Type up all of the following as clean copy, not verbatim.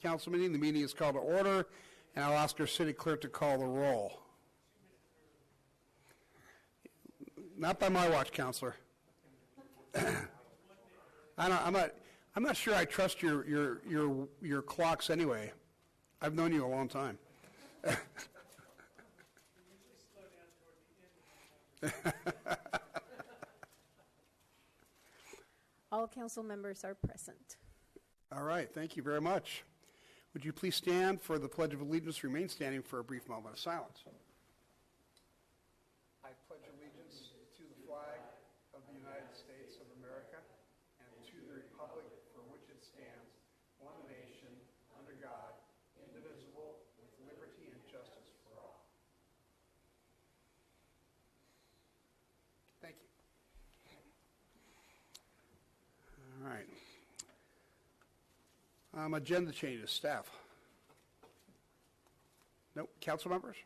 Council meeting. The meeting is called to order, and I'll ask our city clerk to call the roll. Not by my watch, Councilor. I'm not sure I trust your clocks anyway. I've known you a long time. All council members are present. All right, thank you very much. Would you please stand for the Pledge of Allegiance? Remain standing for a brief moment of silence. I pledge allegiance to the flag of the United States of America and to the republic for which it stands, one nation, under God, indivisible, with liberty and justice for all. Thank you. All right. Agenda changes. Staff. Nope. Council members?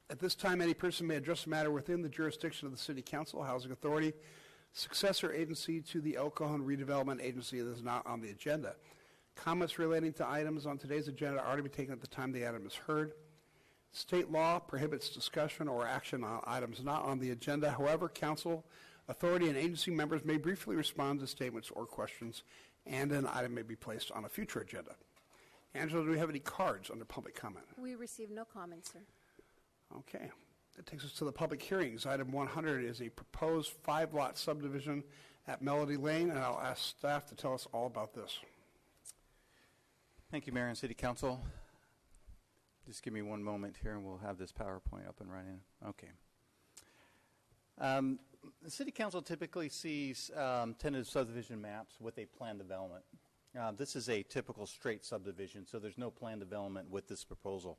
At this time, any person may address a matter within the jurisdiction of the City Council, Housing Authority, successor agency to the Cajon Redevelopment Agency that is not on the agenda. Comments relating to items on today's agenda are to be taken at the time the item is heard. State law prohibits discussion or action on items not on the agenda. However, Council, Authority, and agency members may briefly respond to statements or questions, and an item may be placed on a future agenda. Angela, do we have any cards under public comment? We received no comments, sir. Okay. That takes us to the public hearings. Item 100 is a proposed 5-lot subdivision at Melody Lane, and I'll ask staff to tell us all about this. Thank you, Mayor and City Council. Just give me one moment here, and we'll have this PowerPoint up and running. Okay. The City Council typically sees tentative subdivision maps with a planned development. This is a typical straight subdivision, so there's no planned development with this proposal.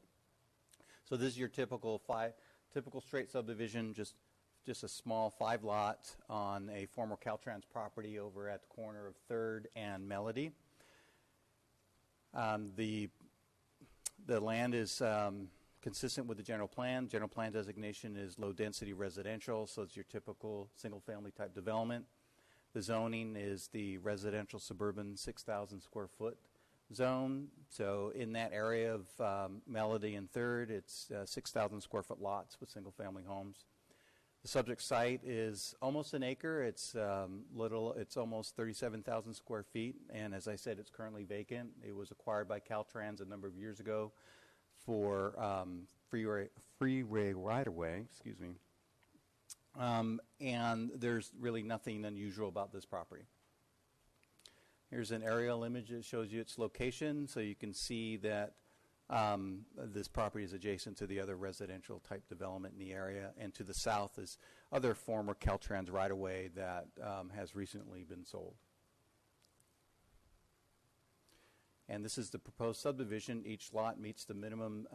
So this is your typical straight subdivision, just a small 5-lot on a former Caltrans property over at the corner of 3rd and Melody. The land is consistent with the general plan. General plan designation is low density residential, so it's your typical single family type development. The zoning is the residential suburban 6,000 square foot zone. So in that area of Melody and 3rd, it's 6,000 square foot lots with single family homes. The subject site is almost an acre. It's it's almost 37,000 square feet, and as I said, it's currently vacant. It was acquired by Caltrans a number of years ago for freeway right-of-way, excuse me. And there's really nothing unusual about this property. Here's an aerial image that shows you its location, so you can see that this property is adjacent to the other residential type development in the area, and to the south is other former Caltrans right-of-way that has recently been sold. And this is the proposed subdivision. Each lot meets the minimum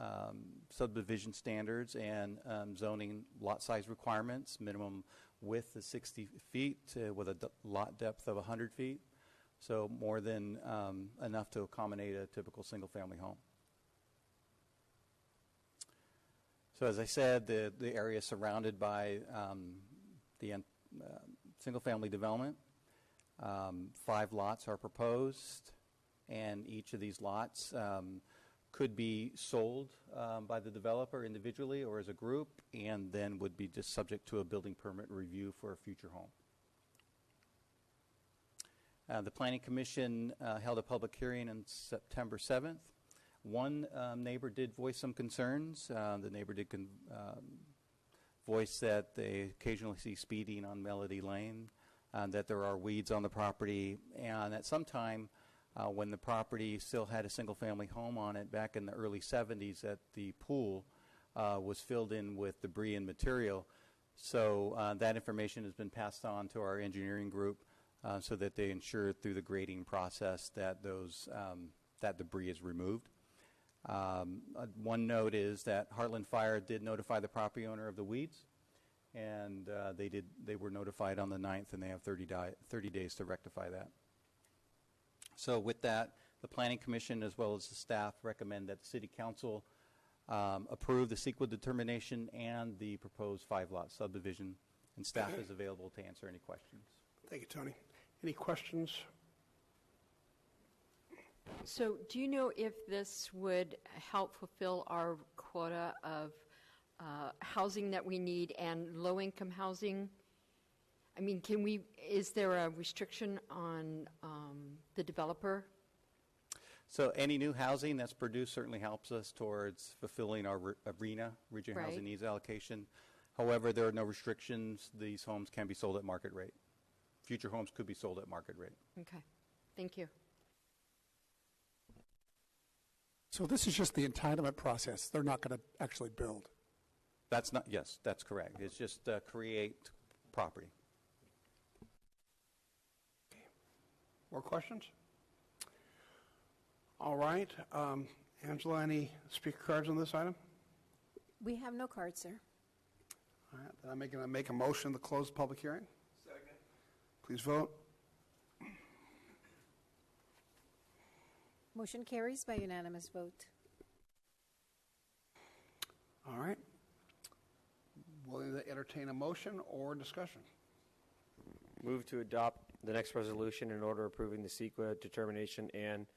subdivision standards and zoning lot size requirements. Minimum width is 60 feet with a lot depth of 100 feet. So more than enough to accommodate a typical single family home. So as I said, the area is surrounded by the single family development. 5 lots are proposed, and each of these lots could be sold by the developer individually or as a group, and then would be just subject to a building permit review for a future home. The Planning Commission held a public hearing on September 7th. One neighbor did voice some concerns. The neighbor did voice that they occasionally see speeding on Melody Lane, that there are weeds on the property, and at some time when the property still had a single-family home on it back in the early 70s, that the pool was filled in with debris and material. So that information has been passed on to our engineering group so that they ensure through the grading process that that debris is removed. One note is that Heartland Fire did notify the property owner of the weeds, and they were notified on the 9th, and they have 30 days to rectify that. So with that, the Planning Commission as well as the staff recommend that the City Council approve the CEQA determination and the proposed 5-lot subdivision, and staff is available to answer any questions. Thank you, Tony. Any questions? So do you know if this would help fulfill our quota of housing that we need and low-income housing? I mean, is there a restriction on the developer? So any new housing that's produced certainly helps us towards fulfilling our regional Right. housing needs allocation. However, there are no restrictions. These homes can be sold at market rate. Future homes could be sold at market rate. Okay, thank you. So this is just the entitlement process. They're not going to actually build. That's not, yes, that's correct. It's just create property. More questions? All right. Angela, any speaker cards on this item? We have no cards, sir. All right. Then I'm going to make a motion to close the public hearing. Second. Please vote. Motion carries by unanimous vote. All right. Willing to entertain a motion or discussion? Move to adopt the next resolution in order approving the CEQA determination and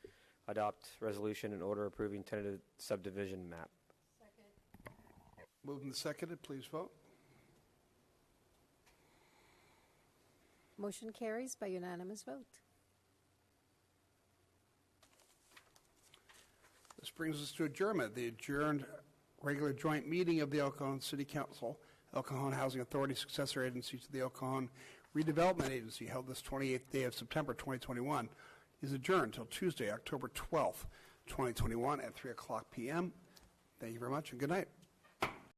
adopt resolution in order approving tentative subdivision map. Moved and seconded. Please vote. Motion carries by unanimous vote. This brings us to adjournment. The adjourned regular joint meeting of the El Cajon City Council, El Cajon Housing Authority, successor agency to the El Cajon Redevelopment Agency, held this 28th day of September 2021, is adjourned until Tuesday, October 12th, 2021 at 3 o'clock p.m. Thank you very much and good night.